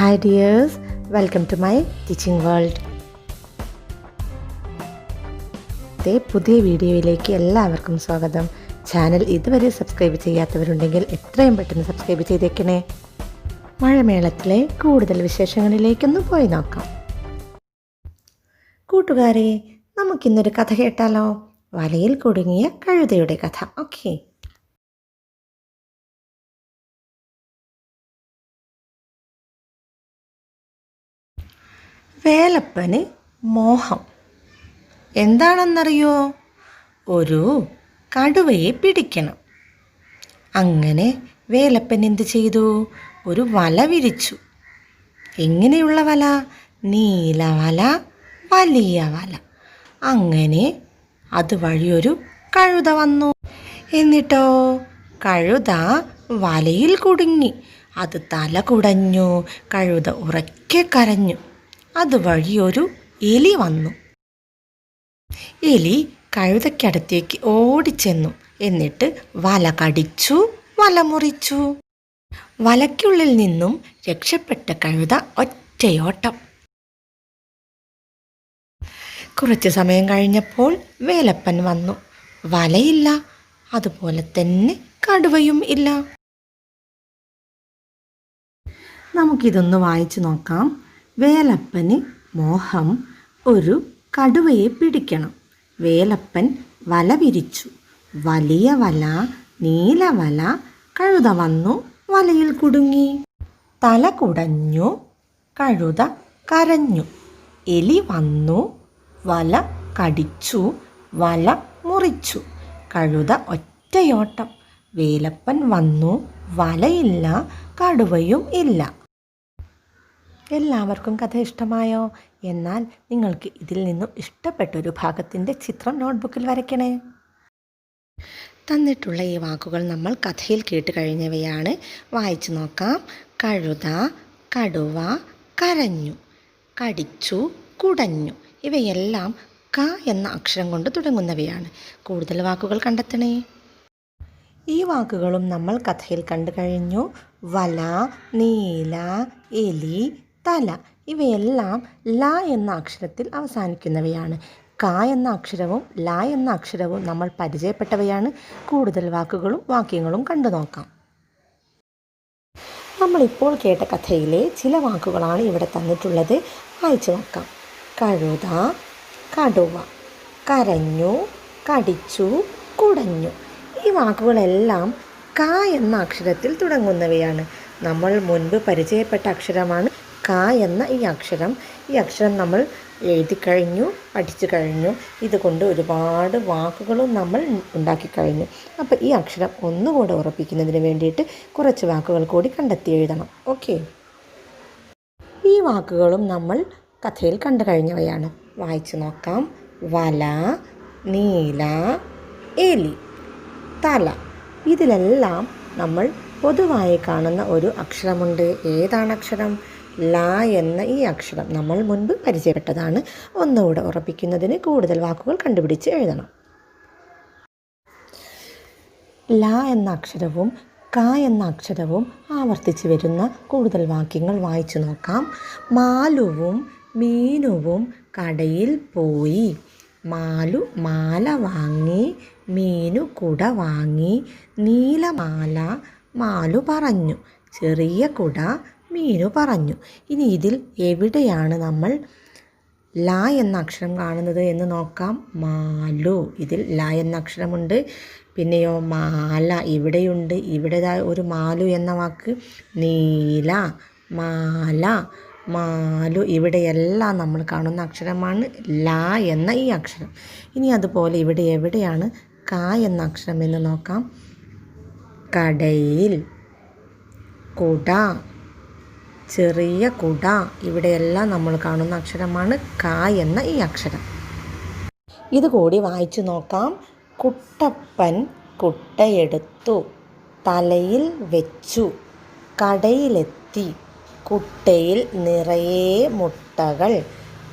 Hi dears, welcome to my teaching world. പുതിയ വീഡിയോയിലേക്ക് എല്ലാവർക്കും സ്വാഗതം. ചാനൽ ഇതുവരെ സബ്സ്ക്രൈബ് ചെയ്യാത്തവരുണ്ടെങ്കിൽ എത്രയും പെട്ടെന്ന് സബ്സ്ക്രൈബ് ചെയ്തേക്കണേ. മഴമേളത്തിലെ കൂടുതൽ വിശേഷങ്ങളിലേക്കൊന്ന് പോയി നോക്കാം. കൂട്ടുകാരെ, നമുക്കിന്നൊരു കഥ കേട്ടാലോ? വലയിൽ കുടുങ്ങിയ കഴുതയുടെ കഥ. ഓക്കെ. വേലപ്പന് മോഹം എന്താണെന്നറിയോ? ഒരു കടുവയെ പിടിക്കണം. അങ്ങനെ വേലപ്പൻ എന്ത് ചെയ്തു? ഒരു വല വിരിച്ചു. എങ്ങനെയുള്ള വല? നീല വല, വലിയ വല. അങ്ങനെ അതുവഴിയൊരു കഴുത വന്നു. എന്നിട്ടോ കഴുത വലയിൽ കുടുങ്ങി. അത് തല കുടഞ്ഞു. കഴുത ഉറക്കെ കരഞ്ഞു. അതുവഴി ഒരു എലി വന്നു. എലി കഴുതയ്ക്കടുത്തേക്ക് ഓടിച്ചെന്നു. എന്നിട്ട് വല കടിച്ചു, വല മുറിച്ചു. വലയ്ക്കുള്ളിൽ നിന്നും രക്ഷപ്പെട്ട കഴുത ഒറ്റയോട്ടം. കുറച്ചു സമയം കഴിഞ്ഞപ്പോൾ വേലപ്പൻ വന്നു. വലയില്ല, അതുപോലെ തന്നെ കടുവയും ഇല്ല. നമുക്കിതൊന്ന് വായിച്ചു നോക്കാം. വേലപ്പന് മോഹം ഒരു കടുവയെ പിടിക്കണം. വേലപ്പൻ വല വിരിച്ചു. വലിയ വല, നീല വല. കഴുത വന്നു, വലയിൽ കുടുങ്ങി. തല കുടഞ്ഞു, കഴുത കരഞ്ഞു. എലി വന്നു, വല കടിച്ചു, വല മുറിച്ചു. കഴുത ഒറ്റയോട്ടം. വേലപ്പൻ വന്നു, വലയില്ല, കടുവയും ഇല്ല. എല്ലാവർക്കും കഥ ഇഷ്ടമായോ? എന്നാൽ നിങ്ങൾക്ക് ഇതിൽ നിന്നും ഇഷ്ടപ്പെട്ടൊരു ഭാഗത്തിൻ്റെ ചിത്രം നോട്ട്ബുക്കിൽ വരയ്ക്കണേ. തന്നിട്ടുള്ള ഈ വാക്കുകൾ നമ്മൾ കഥയിൽ കേട്ട് കഴിഞ്ഞവയാണ്. വായിച്ചു നോക്കാം. കഴുത, കടുവ, കരഞ്ഞു, കടിച്ചു, കുടഞ്ഞു. ഇവയെല്ലാം ക എന്ന അക്ഷരം കൊണ്ട് തുടങ്ങുന്നവയാണ്. കൂടുതൽ വാക്കുകൾ കണ്ടെത്തണേ. ഈ വാക്കുകളും നമ്മൾ കഥയിൽ കണ്ടു കഴിഞ്ഞു. വല, നീല, എലി, തല. ഇവയെല്ലാം ല എന്ന അക്ഷരത്തിൽ അവസാനിക്കുന്നവയാണ്. ക എന്ന അക്ഷരവും ല എന്ന അക്ഷരവും നമ്മൾ പരിചയപ്പെട്ടവയാണ്. കൂടുതൽ വാക്കുകളും വാക്യങ്ങളും കണ്ടു നോക്കാം. നമ്മളിപ്പോൾ കേട്ട കഥയിലെ ചില വാക്കുകളാണ് ഇവിടെ തന്നിട്ടുള്ളത്. വായിച്ചു നോക്കാം. കഴുത, കടുവ, കരഞ്ഞു, കടിച്ചു, കുടഞ്ഞു. ഈ വാക്കുകളെല്ലാം ക എന്ന അക്ഷരത്തിൽ തുടങ്ങുന്നവയാണ്. നമ്മൾ മുൻപ് പരിചയപ്പെട്ട അക്ഷരമാണ് ക എന്ന ഈ അക്ഷരം. ഈ അക്ഷരം നമ്മൾ എഴുതി കഴിഞ്ഞു, പഠിച്ചു കഴിഞ്ഞു. ഇതുകൊണ്ട് ഒരുപാട് വാക്കുകളും നമ്മൾ ഉണ്ടാക്കി കഴിഞ്ഞു. അപ്പോൾ ഈ അക്ഷരം ഒന്നുകൂടെ ഉറപ്പിക്കുന്നതിന് വേണ്ടിയിട്ട് കുറച്ച് വാക്കുകൾ കൂടി കണ്ടെത്തി എഴുതണം. ഓക്കെ. ഈ വാക്കുകളും നമ്മൾ കഥയിൽ കണ്ടു കഴിഞ്ഞവയാണ്. വായിച്ചു നോക്കാം. വല, നീല, എലി, തല. ഇതിലെല്ലാം നമ്മൾ പൊതുവായി കാണുന്ന ഒരു അക്ഷരമുണ്ട്. ഏതാണ് അക്ഷരം? ല എന്ന ഈ അക്ഷരം നമ്മൾ മുൻപ് പരിചയപ്പെട്ടതാണ്. ഒന്നുകൂടെ ഉറപ്പിക്കുന്നതിന് കൂടുതൽ വാക്കുകൾ കണ്ടുപിടിച്ച് എഴുതണം. ല എന്ന അക്ഷരവും ക എന്ന അക്ഷരവും ആവർത്തിച്ച് വരുന്ന കൂടുതൽ വാക്യങ്ങൾ വായിച്ചു നോക്കാം. മാലുവും മീനുവും കടയിൽ പോയി. മാലു മാല വാങ്ങി, മീനു കുട വാങ്ങി. നീലമാല മാലു പറഞ്ഞു, ചെറിയ കുട മീനു പറഞ്ഞു. ഇനി ഇതിൽ എവിടെയാണ് നമ്മൾ ല എന്ന അക്ഷരം കാണുന്നത് എന്ന് നോക്കാം. മാലു, ഇതിൽ ല എന്ന അക്ഷരമുണ്ട്. പിന്നെയോ മാല ഇവിടെയുണ്ട്. ഇവിടെ ഒരു മാലു എന്ന വാക്ക്. നീല, മാല, മാലു, ഇവിടെയെല്ലാം നമ്മൾ കാണുന്ന അക്ഷരമാണ് ല എന്ന ഈ അക്ഷരം. ഇനി അതുപോലെ ഇവിടെ എവിടെയാണ് ക എന്ന അക്ഷരം എന്ന് നോക്കാം. കടയിൽ, കുട, ചെറിയ കുട, ഇവിടെയെല്ലാം നമ്മൾ കാണുന്ന അക്ഷരമാണ് ക എന്ന ഈ അക്ഷരം. ഇതുകൂടി വായിച്ചു നോക്കാം. കുട്ടപ്പൻ കുട്ടയെടുത്തു, തലയിൽ വെച്ചു, കടയിലെത്തി. കുട്ടയിൽ നിറയെ മുട്ടകൾ.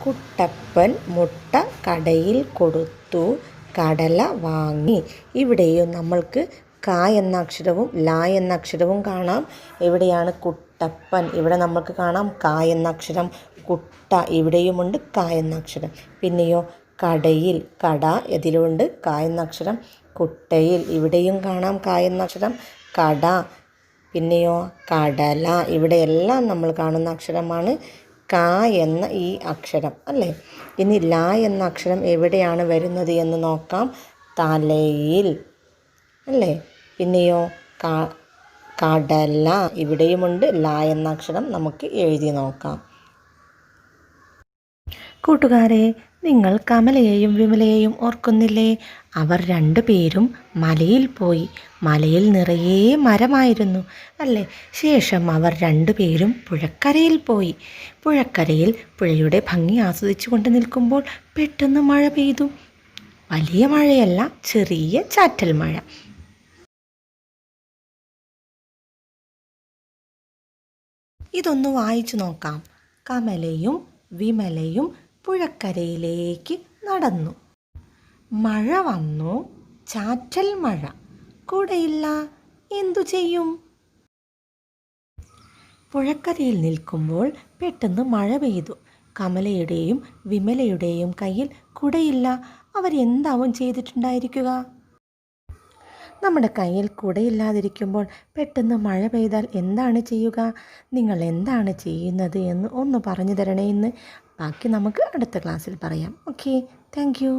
കുട്ടപ്പൻ മുട്ട കടയിൽ കൊടുത്തു, കടല വാങ്ങി. ഇവിടെയും നമ്മൾക്ക് ക എന്ന അക്ഷരവും ല എന്ന അക്ഷരവും കാണാം. എവിടെയാണ് കുട്ട കുട്ടപ്പൻ. ഇവിടെ നമുക്ക് കാണാം ക എന്ന അക്ഷരം. കുട്ട ഇവിടെയുമുണ്ട് ക എന്ന അക്ഷരം. പിന്നെയോ കടയിൽ, കട ഇതിലുണ്ട് ക എന്ന അക്ഷരം. കുട്ടയിൽ ഇവിടെയും കാണാം ക എന്ന അക്ഷരം. കട. പിന്നെയോ കടല, ഇവിടെയെല്ലാം നമ്മൾ കാണുന്ന അക്ഷരമാണ് ക എന്ന ഈ അക്ഷരം അല്ലേ. ഇനി ല എന്ന അക്ഷരം എവിടെയാണ് വരുന്നത് എന്ന് നോക്കാം. തലയിൽ അല്ലേ. പിന്നെയോ കടല ഇവിടെയുമുണ്ട് ല എന്ന അക്ഷരം. നമുക്ക് എഴുതി നോക്കാം. കൂട്ടുകാരെ, നിങ്ങൾ കമലയെയും വിമലയെയും ഓർക്കുന്നില്ലേ? അവർ രണ്ടുപേരും മലയിൽ പോയി. മലയിൽ നിറയെ മരമായിരുന്നു അല്ലേ. ശേഷം അവർ രണ്ടുപേരും പുഴക്കരയിൽ പോയി. പുഴക്കരയിൽ പുഴയുടെ ഭംഗി ആസ്വദിച്ചു കൊണ്ട് നിൽക്കുമ്പോൾ പെട്ടെന്ന് മഴ പെയ്തു. വലിയ മഴയല്ല, ചെറിയ ചാറ്റൽ മഴ. ഇതൊന്ന് വായിച്ചു നോക്കാം. കമലയും വിമലയും പുഴക്കരയിലേക്ക് നടന്നു. മഴ വന്നു, ചാറ്റൽ മഴ. കുടയില്ല, എന്തു ചെയ്യും? പുഴക്കരയിൽ നിൽക്കുമ്പോൾ പെട്ടെന്ന് മഴ പെയ്തു. കമലയുടെയും വിമലയുടെയും കയ്യിൽ കുടയില്ല. അവരെന്താവും ചെയ്തിട്ടുണ്ടായിരിക്കുക? നമ്മുടെ കയ്യിൽ കുടയില്ലാതിരിക്കുമ്പോൾ പെട്ടെന്ന് മഴ പെയ്താൽ എന്താണ് ചെയ്യുക? നിങ്ങൾ എന്താണ് ചെയ്യുന്നത് എന്ന് ഒന്ന് പറഞ്ഞു തരണേ ഇന്ന്. ബാക്കി നമുക്ക് അടുത്ത ക്ലാസ്സിൽ പറയാം. Okay, thank you.